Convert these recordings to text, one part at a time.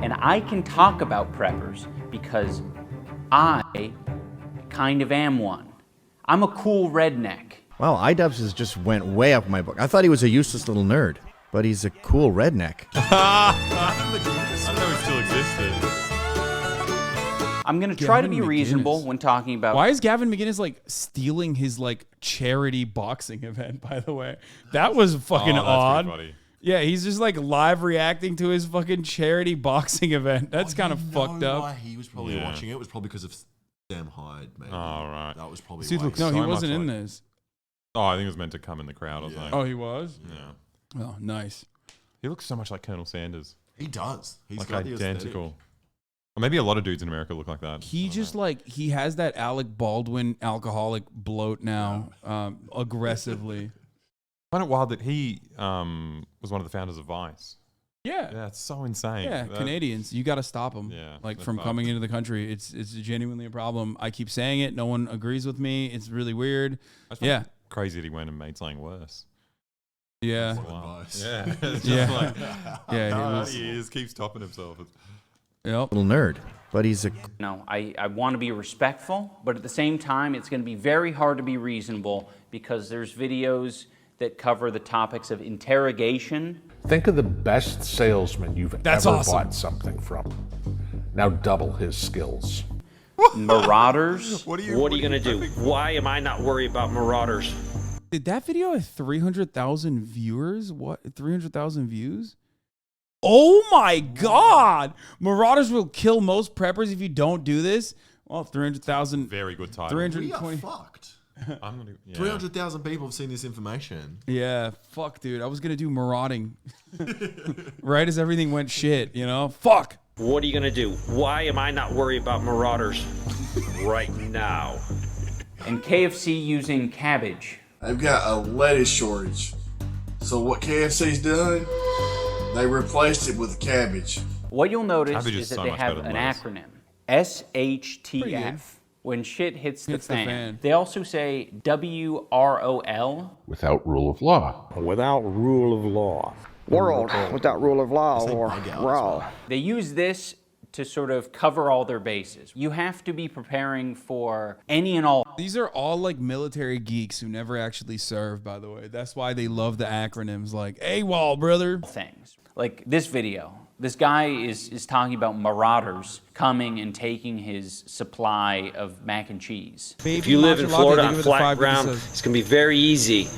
And I can talk about preppers because I kind of am one. I'm a cool redneck. Well, iDubbbz has just went way up my book. I thought he was a useless little nerd, but he's a cool redneck. I didn't know he still existed. I'm going to try to be reasonable when talking about... Why is Gavin McInnes, like, stealing his, like, charity boxing event, by the way? That was fucking odd. Funny. Yeah, he's just, like, live reacting to his fucking charity boxing event. That's kind of fucked up. Why he was probably watching it. It was probably because of Sam Hyde, maybe. Oh, right. That was probably See, why. look, no, he wasn't in this. Oh, I think it was meant to come in the crowd or something. Oh, he was? Yeah. Oh, nice. He looks so much like Colonel Sanders. He does. He's Like got the identical. Or maybe a lot of dudes in America look like that. He just like he has that Alec Baldwin alcoholic bloat now, aggressively. I find it wild that he was one of the founders of Vice. Yeah, Yeah, it's so insane. yeah. Canadians, you got to stop them. Yeah, like they're from fucked. coming into the country. It's genuinely a problem. I keep saying it. No one agrees with me. It's really weird. I just find Yeah, it crazy that he went and made something worse. yeah, Wow. Advice. Yeah. It's just Yeah. like, yeah. he is, keeps topping himself. Yep. Little nerd, but he's a... No, I want to be respectful, but at the same time, it's going to be very hard to be reasonable because there's videos that cover the topics of interrogation. Think of the best salesman you've That's ever awesome. bought something from. Now double his skills. Marauders. What are you going to do? Why am I not worried about marauders? Did that video have 300,000 viewers? What? 300,000 views? Oh my God! Marauders will kill most preppers if you don't do this. Well, 300,000. Very good title. We are 320. fucked. I'm not even, yeah. 300,000 people have seen this information. Yeah, fuck, dude. I was gonna do marauding right as everything went shit. You know, fuck. What are you going to do? Why am I not worried about marauders right now? And KFC using cabbage. They've got a lettuce shortage. So what KFC's done, they replaced it with cabbage. What you'll notice Cabbage is is that so they much have better an than acronym. Pretty good. SHTF. When shit hits the Hits the fan. fan. They also say WROL. Without rule of law. Without rule of law. World without rule of law, or bug out as raw. They use this to sort of cover all their bases. You have to be preparing for any and all These are all like military geeks who never actually serve, by the way. That's why they love the acronyms like AWOL, brother. things. Like this video. This guy is talking about marauders coming and taking his supply of mac and cheese. If you live in Florida on flat ground, it's going to be very easy,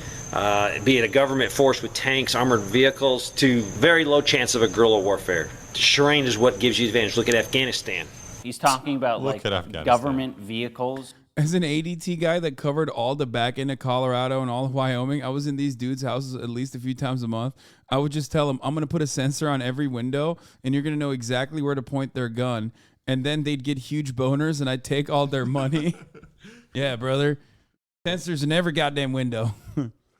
be it a government force with tanks, armored vehicles, to very low chance of a guerrilla warfare. Terrain is what gives you advantage. Look at Afghanistan. He's talking about Look like at Afghanistan. government vehicles. As an ADT guy that covered all the back end of Colorado and all of Wyoming, I was in these dudes' houses at least a few times a month. I would just tell them, I'm going to put a sensor on every window, and you're going to know exactly where to point their gun. And then they'd get huge boners, and I'd take all their money. Yeah, brother. Sensors in every goddamn window.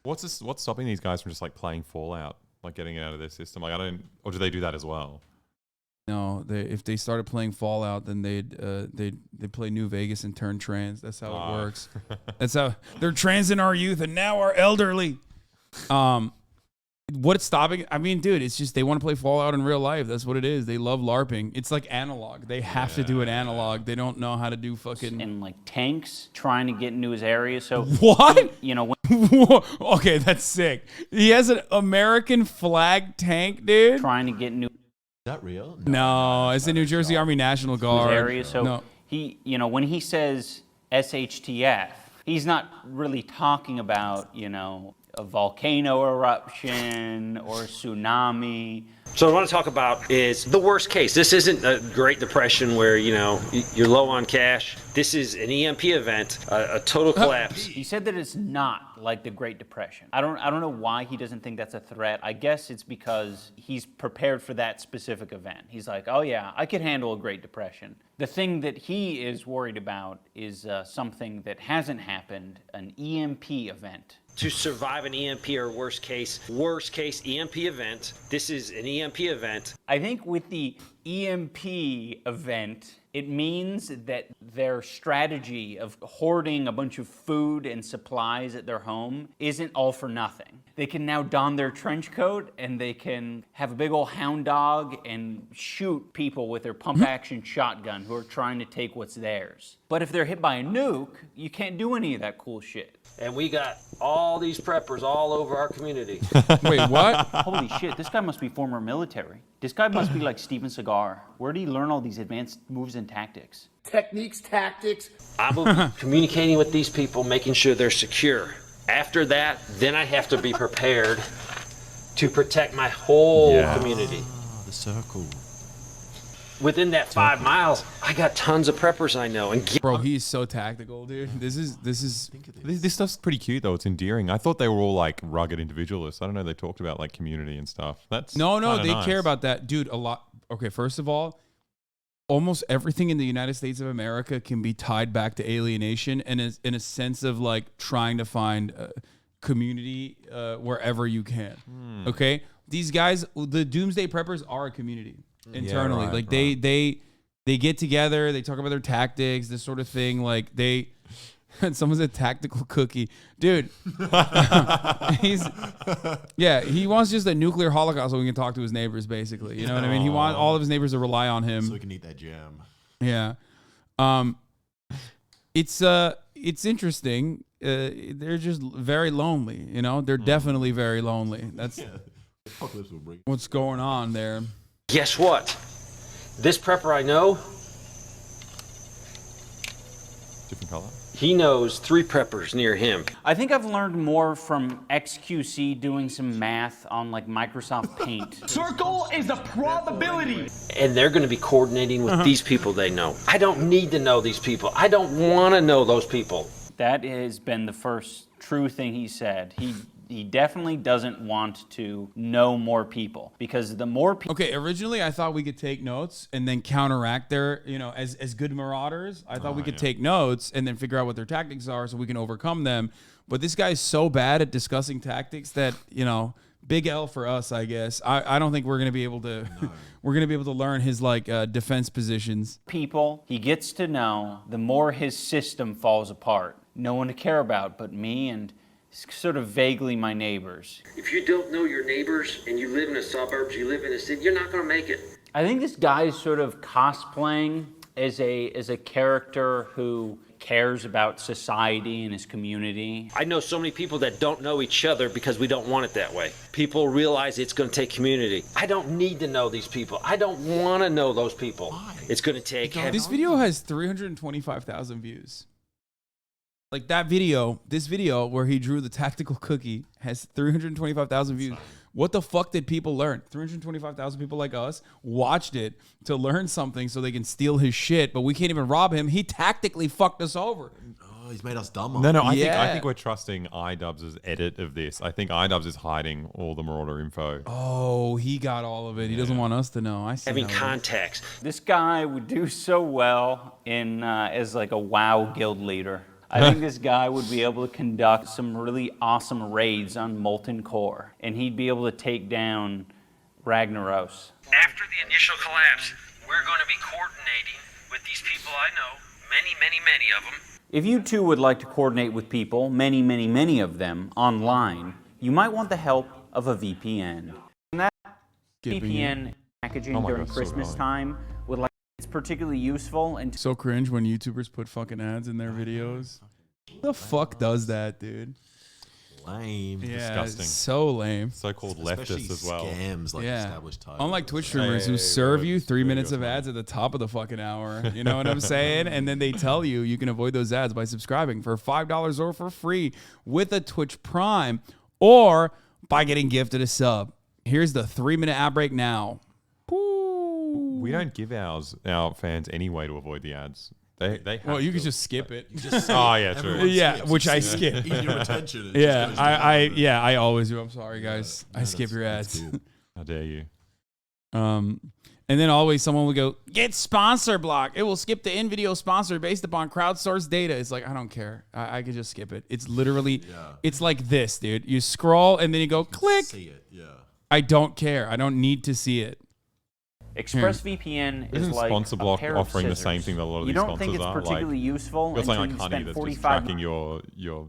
What's stopping these guys from just like playing Fallout, like getting it out of their system? Like or do they do that as well? No, if they started playing Fallout, then they'd play New Vegas and turn trans. That's how it works. That's how they're trans in our youth and now are elderly. What's stopping? I mean, dude, it's just they want to play Fallout in real life. That's what it is. They love LARPing. It's like analog. They have to do it analog. They don't know how to do fucking And like tanks trying to get into his area. So what? you know, when Okay, that's sick. He has an American flag tank, dude. trying to get into Is that real? No, it's the New Jersey Army National his Guard. area. So No. he, you know, when he says SHTF, he's not really talking about, you know, a volcano eruption or a tsunami. So what I want to talk about is the worst case. This isn't a Great Depression where, you know, you're low on cash. This is an EMP event, a total collapse. He said that it's not like the Great Depression. I don't know why he doesn't think that's a threat. I guess it's because he's prepared for that specific event. He's like, oh yeah, I could handle a Great Depression. The thing that he is worried about is something that hasn't happened, an EMP event. To survive an EMP or worst case EMP event, this is an EMP event. I think with the EMP event, it means that their strategy of hoarding a bunch of food and supplies at their home isn't all for nothing. They can now don their trench coat and they can have a big old hound dog and shoot people with their pump action shotgun who are trying to take what's theirs. But if they're hit by a nuke, you can't do any of that cool shit. And we got all these preppers all over our community. Wait, what? Holy shit, this guy must be former military. This guy must be like Steven Seagal. Where did he learn all these advanced moves and tactics? Techniques, tactics. I will be communicating with these people, making sure they're secure. After that, then I have to be prepared to protect my whole community. Ah, the circle. Within that 5 miles, I got tons of preppers I know. And Bro, he's so tactical, dude. This Stuff's pretty cute though. It's endearing. I thought they were all like rugged individualists. I don't know. They talked about like community and stuff. That's no, they nice. care about that, dude. A lot. Okay, first of all, almost everything in the United States of America can be tied back to alienation and is in a sense of like trying to find community wherever you can. Okay, these guys, the Doomsday Preppers, are a community internally. right, like they get together, they talk about their tactics, this sort of thing. Like they. Someone's a tactical cookie, dude. He wants just a nuclear holocaust so we can talk to his neighbors, basically. You know what I mean? He wants all of his neighbors to rely on him. So we can eat that jam. Yeah. It's interesting. They're just very lonely. You know, they're definitely very lonely. That's what's going on there. guess what? This prepper I know, Different color. he knows 3 preppers near him. I think I've learned more from XQC doing some math on like Microsoft Paint. Circle is a probability. And they're going to be coordinating with these people they know. I don't need to know these people. I don't want to know those people. That has been the first true thing he said. He definitely doesn't want to know more people, because the more people... Okay, originally I thought we could take notes and then counteract their, as good marauders. I thought we could take notes and then figure out what their tactics are so we can overcome them. But this guy's so bad at discussing tactics that, big L for us, I guess. I don't think we're going to be able to... we're going to be able to learn his, defense positions. People he gets to know, the more his system falls apart. No one to care about but me and sort of vaguely my neighbors. If you don't know your neighbors and you live in the suburbs, you live in a city, you're not going to make it. I think this guy is sort of cosplaying as a character who cares about society and his community. I know so many people that don't know each other because we don't want it that way. People realize it's going to take community. I don't need to know these people. I don't want to know those people. Why? It's going to take... This video has 325,000 views. Like this video where he drew the tactical cookie has 325,000 views. What the fuck did people learn? 325,000 people like us watched it to learn something so they can steal his shit, but we can't even rob him. He tactically fucked us over. Oh, he's made us dumber. No, I think we're trusting iDubbbz's edit of this. I think iDubbbz is hiding all the Marauder info. Oh, he got all of it. He doesn't want us to know. I see. Having contacts. This guy would do so well in as like a WoW guild leader. I think this guy would be able to conduct some really awesome raids on Molten Core, and he'd be able to take down Ragnaros. After the initial collapse, we're going to be coordinating with these people I know, many of them. If you too would like to coordinate with people, many of them, online, you might want the help of a VPN. And that VPN packaging during Christmas time would like it's particularly useful and so cringe when YouTubers put fucking ads in their videos. Who the fuck does that, dude? Lame. Yeah, Disgusting. So lame. So-called Especially leftists as well. Scams like established titles. Unlike Twitch streamers who serve you 3 minutes of ads at the top of the fucking hour. You know what I'm saying? And then they tell you can avoid those ads by subscribing for $5 or for free with a Twitch Prime or by getting gifted a sub. Here's the 3-minute ad break now. We don't give our fans any way to avoid the ads. They have well, you to. can just skip it. Oh yeah, true. Yeah, which I skip. Your attention. Yeah, I always do. I'm sorry, guys. I skip your ads. How dare you? And then always someone would go, get sponsor block. It will skip the in-video sponsor based upon crowdsourced data. It's like, I don't care. I can just skip it. It's literally, it's like this, dude. You scroll and then you go, click. See it, yeah. I don't care. I don't need to see it. ExpressVPN is Isn't like sponsor a block pair of offering the same scissors. thing that a lot of You these don't think sponsors it's are? particularly useful Got until something you like Honey spend that's just 45 tracking your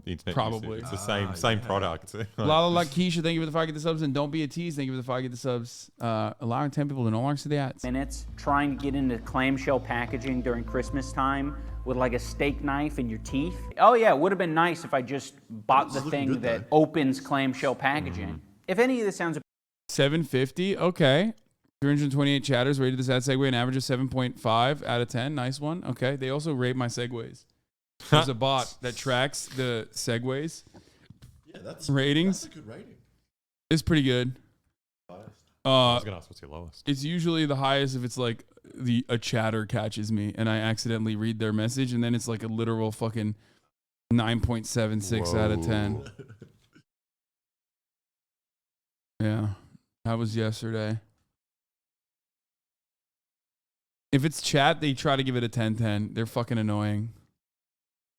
internet Probably. usage. It's the same product. Lala like Keisha, thank you for the 5 get the subs, and don't be a tease, thank you for the 5 get the subs. Allowing 10 people to no longer see the ads. minutes trying to get into clamshell packaging during Christmas time with like a steak knife in your teeth. Oh yeah, it would have been nice if I just bought the thing that opens clamshell packaging. If any of this sounds 750, okay. 328 chatters rated this ad segue, an average of 7.5 out of 10. Nice one. Okay. They also rate my segues. There's a bot that tracks the segues. Yeah, that's ratings. That's a good rating. It's pretty good. I was gonna ask what's your lowest. It's usually the highest if it's like a chatter catches me and I accidentally read their message, and then it's like a literal fucking 9.76 out of 10. Yeah, that was yesterday. If it's chat, they try to give it a 10-10. They're fucking annoying.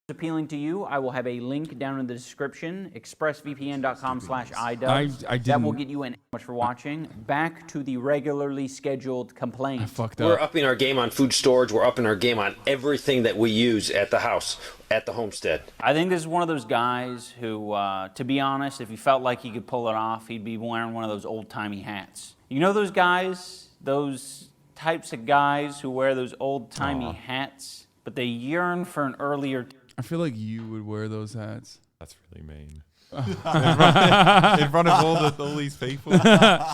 appealing to you, I will have a link down in the description, expressvpn.com/iDubbbz. I that will didn't- get you in. Much for watching. Back to the regularly scheduled complaint. I fucked We're up. upping our game on food storage. We're upping our game on everything that we use at the house, at the homestead. I think this is one of those guys who, to be honest, if he felt like he could pull it off, he'd be wearing one of those old-timey hats. You know those guys, those types of guys who wear those old-timey hats, but they yearn for an earlier... I feel like you would wear those hats. That's really mean. in front of all these people.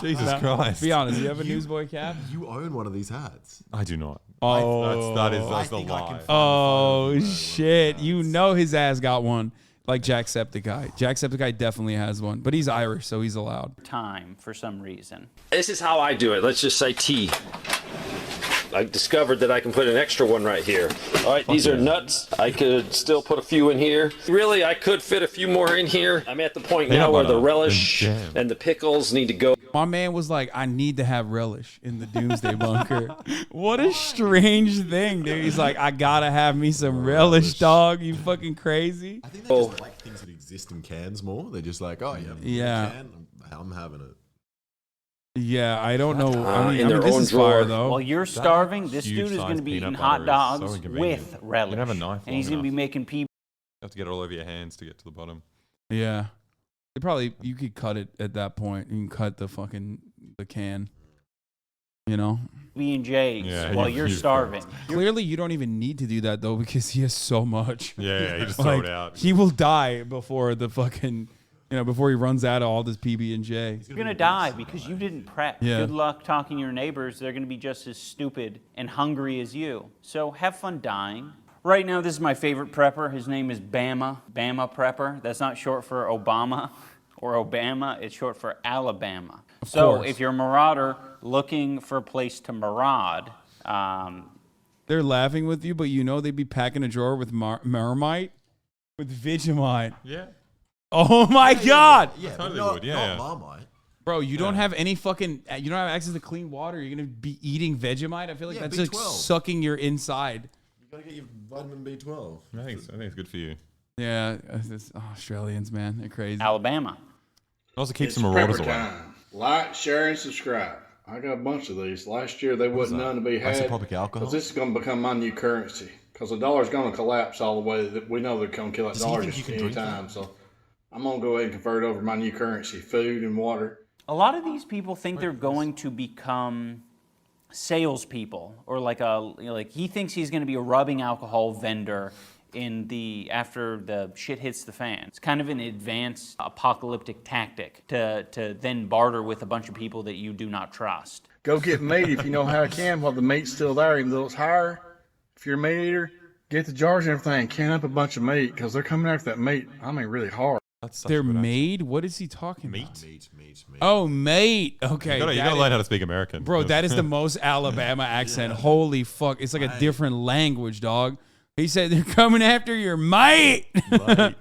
Jesus Christ. Be honest, you have a newsboy cap? You own one of these hats. I do not. Oh. That's the think I can lie. find Oh, shit. You know his ass got one. Like Jacksepticeye. Jacksepticeye definitely has one, but he's Irish, so he's allowed. time for some reason. This is how I do it. Let's just say T. I discovered that I can put an extra one right here. All right, these are nuts. I could still put a few in here. Really, I could fit a few more in here. I'm at the point now where the relish and the pickles need to go. My man was like, I need to have relish in the doomsday bunker. What a strange thing, dude. He's like, I gotta have me some relish, dog. You fucking crazy. I think they just like things that exist in cans more. They're just like, oh yeah, can, I'm having it. Yeah, I don't know. I mean, in their this own is fire, drawer. though. While you're starving, this huge dude is going to sized be eating peanut hot butter is dogs so inconvenient. with You relish. can have a knife and he's long going to be enough. making people. You have to get it all over your hands to get to the bottom. Yeah. They probably, you could cut it at that point. You can cut the can. You know? B&J's Yeah, while you- you're you- starving. Clearly, you don't even need to do that, though, because he has so much. Yeah, you just throw it out. He will die before the fucking, before he runs out of all this PB&J. You're going to die because you didn't prep. Yeah. Good luck talking to your neighbors. They're going to be just as stupid and hungry as you. So have fun dying. Right now, this is my favorite prepper. His name is Bama. Bama Prepper. That's not short for Obama or Obama. It's short for Alabama. So course. if you're a marauder looking for a place to maraud, They're laughing with you, but they'd be packing a drawer with Marmite, with Vegemite. Yeah. Oh my God. Yeah, Totally but not, would, yeah. not Marmite. Bro, you don't have any fucking, you don't have access to clean water. You're going to be eating Vegemite? I feel like Yeah, that's like B12. sucking your inside. You gotta get your vitamin B12. I think it's good for you. Yeah, it's Australians, man. They're crazy. Alabama. It also keeps the marauders Prepper away. time. Like, share, and subscribe. I got a bunch of these. Last year, they wasn't none to be had. Isopropic alcohol? Because this is going to become my new currency. Because the dollar's going to collapse all the way. That we know they're going to kill that Does he dollar think just you can any drink time. So I'm going to go ahead and convert over my new currency, food and water. A lot of these people think they're going to become salespeople, or like he thinks he's going to be a rubbing alcohol vendor after the shit hits the fan. It's kind of an advanced apocalyptic tactic to then barter with a bunch of people that you do not trust. Go get meat if you know how to can while the meat's still there, even though it's higher. If you're a meat eater, get the jars and everything, can up a bunch of meat, because they're coming after that meat, really hard. That's such They're a good accent. made? What is he talking about? Meat. Oh, mate. Okay. You gotta learn how to speak American. Bro, that is the most Alabama accent. Holy fuck. It's like a different language, dog. He said they're coming after your mate. To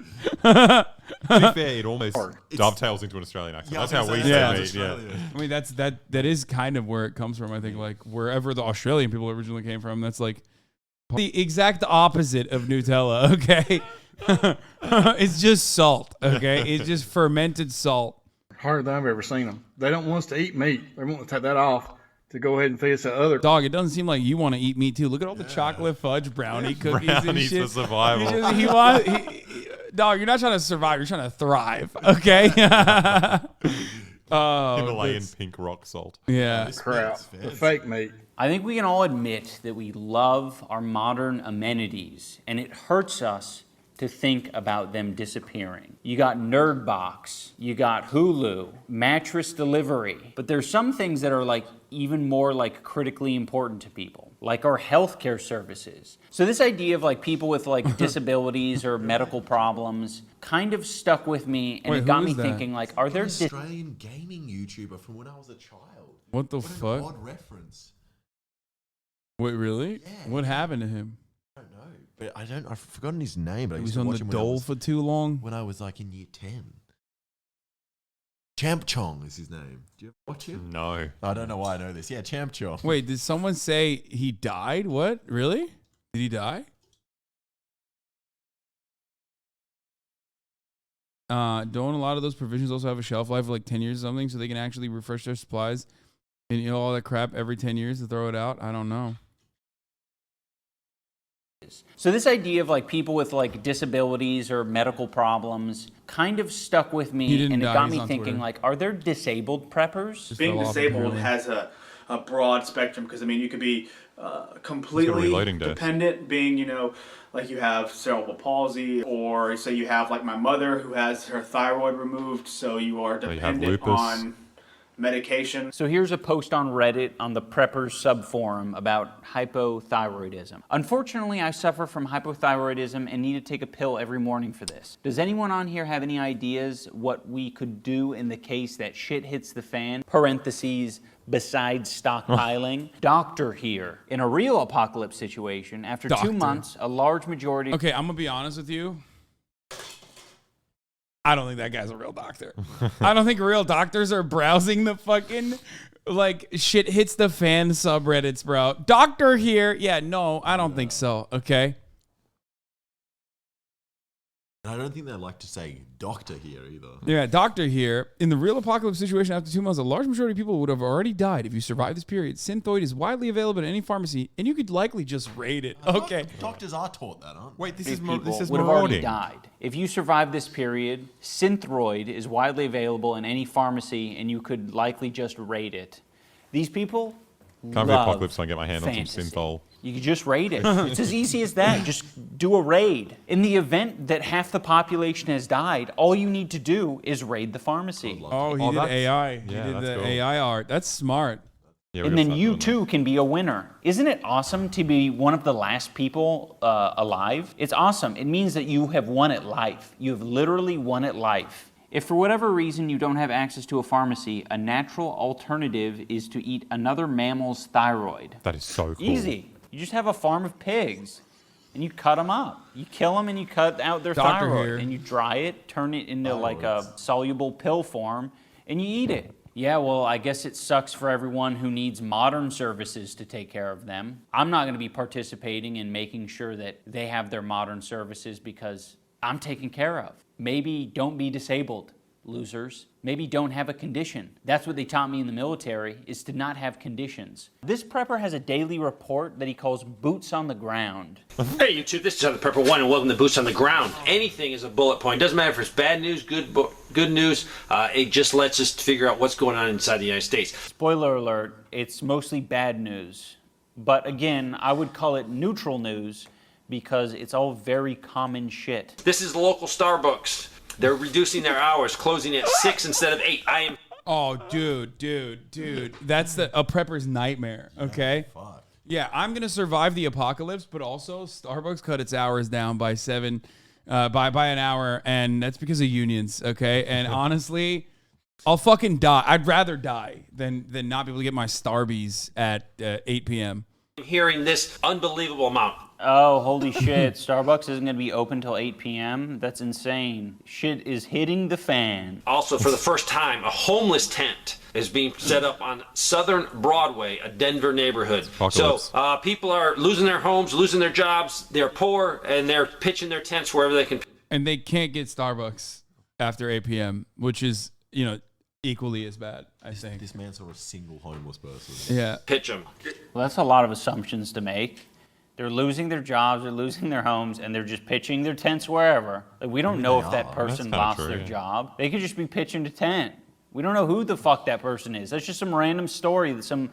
be fair, it almost dovetails into an Australian accent. Yeah, That's I was how we gonna say, say that's mate. Yeah. Australia. I mean, that is kind of where it comes from. I think like wherever the Australian people originally came from, that's like the exact opposite of Nutella. Okay, it's just salt. Okay, it's just fermented salt. Harder than I've ever seen them. They don't want us to eat meat. They want to take that off to go ahead and feed us that other. Dog, it doesn't seem like you want to eat meat too. Look at all the chocolate fudge brownie cookies and Brownies shit. for survival. Dog, you're not trying to survive. You're trying to thrive. Okay. Himalayan pink rock salt. Yeah. Crap. The fake meat. I think we can all admit that we love our modern amenities, and it hurts us to think about them disappearing. You got Nerdbox, you got Hulu, mattress delivery, but there's some things that are like even more like critically important to people, like our healthcare services. So this idea of like people with like disabilities or medical problems kind of stuck with me, and Wait, it got who me is that? thinking like, are there Australian gaming YouTuber from when I was a child? What the What an fuck? odd reference. Wait, really? Yeah. What happened to him? I don't know, but I've forgotten his name. But I He used was to on watch the him when I dole was- for too long. when I was like in year 10. Champ Chong is his name. Do you ever watch him? No. I don't know why I know this. Yeah, Champ Chong. Wait, did someone say he died? What? Really? Did he die? Don't a lot of those provisions also have a shelf life of like 10 years or something so they can actually refresh their supplies and all that crap every 10 years to throw it out? I don't know. So this idea of like people with like disabilities or medical problems kind of stuck with He me, didn't and it die, got he's me on thinking Twitter. like, are there disabled preppers? Just Being fell off, disabled apparently. has a broad spectrum because I mean you could be completely reloading days. dependent, being like you have cerebral palsy, or say you have like my mother who has her thyroid removed, so you are you have dependent lupus. on medication. So here's a post on Reddit on the Preppers subforum about hypothyroidism. Unfortunately, I suffer from hypothyroidism and need to take a pill every morning for this. Does anyone on here have any ideas what we could do in the case that shit hits the fan? Parentheses, besides stockpiling. Doctor here. In a real apocalypse situation, after 2 Doctor. months, a large majority... Okay, I'm going to be honest with you. I don't think that guy's a real doctor. I don't think real doctors are browsing the fucking, like, shit hits the fan subreddits, bro. Doctor here. Yeah, no, I don't think so. Okay. And I don't think they like to say doctor here either. Yeah, doctor here. In the real apocalypse situation after 2 months, a large majority of people would have already died if you survived this period. Synthoid is widely available at any pharmacy, and you could likely just rate it. Okay. Doctors are taught that, aren't they? Wait, this people is would have already marauding. died. If you survive this period, Synthroid is widely available in any pharmacy, and you could likely just rate it. These people Can't be love apocalypse so I get my hand on some fantasy. synthol. You could just raid it. It's as easy as that. Just do a raid. In the event that half the population has died, all you need to do is raid the pharmacy. Oh, he Oh, did that's- AI. He yeah, did that's the cool. AI art. That's smart. Yeah, we And gotta then start you doing that. too can be a winner. Isn't it awesome to be one of the last people alive? It's awesome. It means that you have won at life. You have literally won at life. If for whatever reason you don't have access to a pharmacy, a natural alternative is to eat another mammal's thyroid. That is so cool. Easy. You just have a farm of pigs, and you cut them up. You kill them, and you cut out their Doctor thyroid, here. and you dry it, turn it into like a soluble pill form, and you eat it. Yeah, well, I guess it sucks for everyone who needs modern services to take care of them. I'm not going to be participating in making sure that they have their modern services because I'm taken care of. Maybe don't be disabled, losers. Maybe don't have a condition. That's what they taught me in the military, is to not have conditions. This prepper has a daily report that he calls Boots on the Ground. Hey YouTube, this is Other Prepper 1 and welcome to Boots on the Ground. Anything is a bullet point. Doesn't matter if it's bad news, good news. It just lets us figure out what's going on inside the United States. Spoiler alert, it's mostly bad news. But again, I would call it neutral news because it's all very common shit. This is the local Starbucks. They're reducing their hours, closing at 6 instead of 8. I am... Oh, dude. That's a prepper's nightmare, okay? Fuck. Yeah, I'm going to survive the apocalypse, but also Starbucks cut its hours down by by an hour, and that's because of unions, okay? And honestly, I'll fucking die. I'd rather die than not be able to get my Starbies at 8 p.m. hearing this unbelievable amount. Oh, holy shit. Starbucks isn't going to be open till 8 p.m.? That's insane. Shit is hitting the fan. Also, for the first time, a homeless tent is being set up on Southern Broadway, a Denver neighborhood. So Apocalypse. people are losing their homes, losing their jobs. They're poor, and they're pitching their tents wherever they can. And they can't get Starbucks after 8 p.m., which is, equally as bad, I think. This man saw a single homeless person. Yeah. Pitch them. Well, that's a lot of assumptions to make. They're losing their jobs, they're losing their homes, and they're just pitching their tents wherever. Like, we don't know if that person lost their job. They could just be pitching to tent. We don't know who the fuck that person is. That's just some random story that some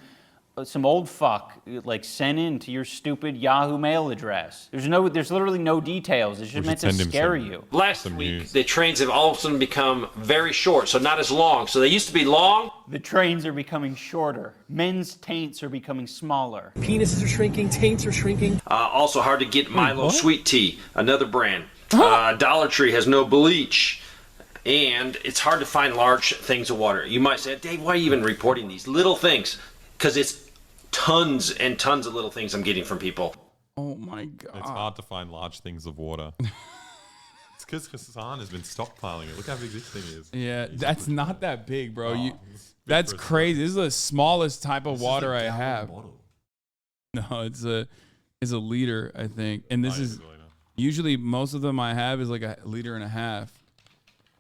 old fuck like sent in to your stupid Yahoo mail address. There's literally no details. It's just meant to scare you. Last week, the trains have all of a sudden become very short, so not as long. So they used to be long. The trains are becoming shorter. Men's taints are becoming smaller. Penises are shrinking, taints are shrinking. Also hard to get Milo Sweet Tea, another brand. Dollar Tree has no bleach. And it's hard to find large things of water. You might say, Dave, why are you even reporting these little things? Because it's tons and tons of little things I'm getting from people. Oh my God. It's hard to find large things of water. It's because Hasan has been stockpiling it. Look how big this thing is. Yeah, that's not that big, bro. That's crazy. This is the smallest type of water I have. No, it's a liter, I think. And this is usually most of them I have is like a liter and a half.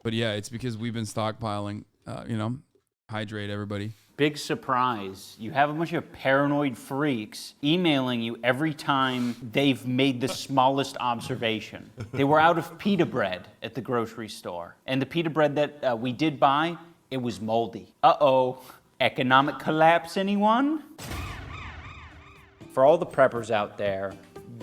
But yeah, it's because we've been stockpiling. Hydrate everybody. Big surprise. You have a bunch of paranoid freaks emailing you every time they've made the smallest observation. They were out of pita bread at the grocery store. And the pita bread that we did buy, it was moldy. Uh-oh. Economic collapse, anyone? For all the preppers out there,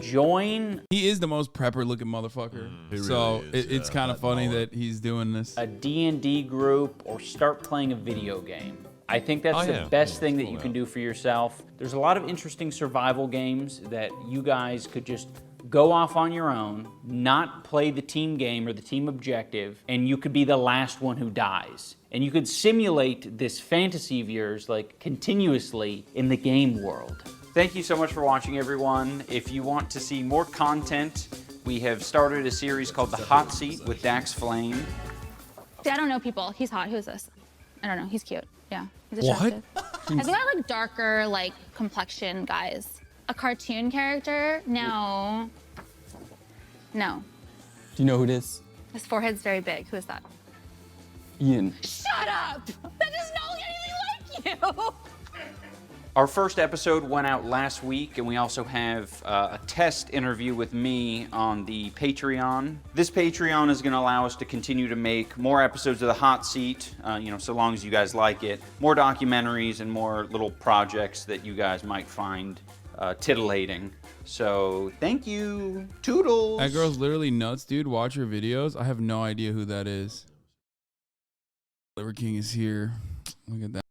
join. He is the most prepper looking motherfucker. So it's kind of funny that he's doing this. A D&D group or start playing a video game. I think that's the best thing that you can do for yourself. There's a lot of interesting survival games that you guys could just go off on your own, not play the team game or the team objective, and you could be the last one who dies. And you could simulate this fantasy of yours like continuously in the game world. Thank you so much for watching, everyone. If you want to see more content, we have started a series called The Hot Seat with Dax Flame. See, I don't know people. He's hot. Who is this? I don't know. He's cute. Yeah, he's attractive. I think I like darker, like, complexion guys. A cartoon character? No. No. Do you know who it is? His forehead's very big. Who is that? Ian. Shut up! That doesn't look anything like you! Our first episode went out last week, and we also have a test interview with me on the Patreon. This Patreon is going to allow us to continue to make more episodes of The Hot Seat, so long as you guys like it, more documentaries and more little projects that you guys might find titillating. So thank you. Toodles. That girl's literally nuts, dude. Watch her videos. I have no idea who that is. Liver King is here. Look at that.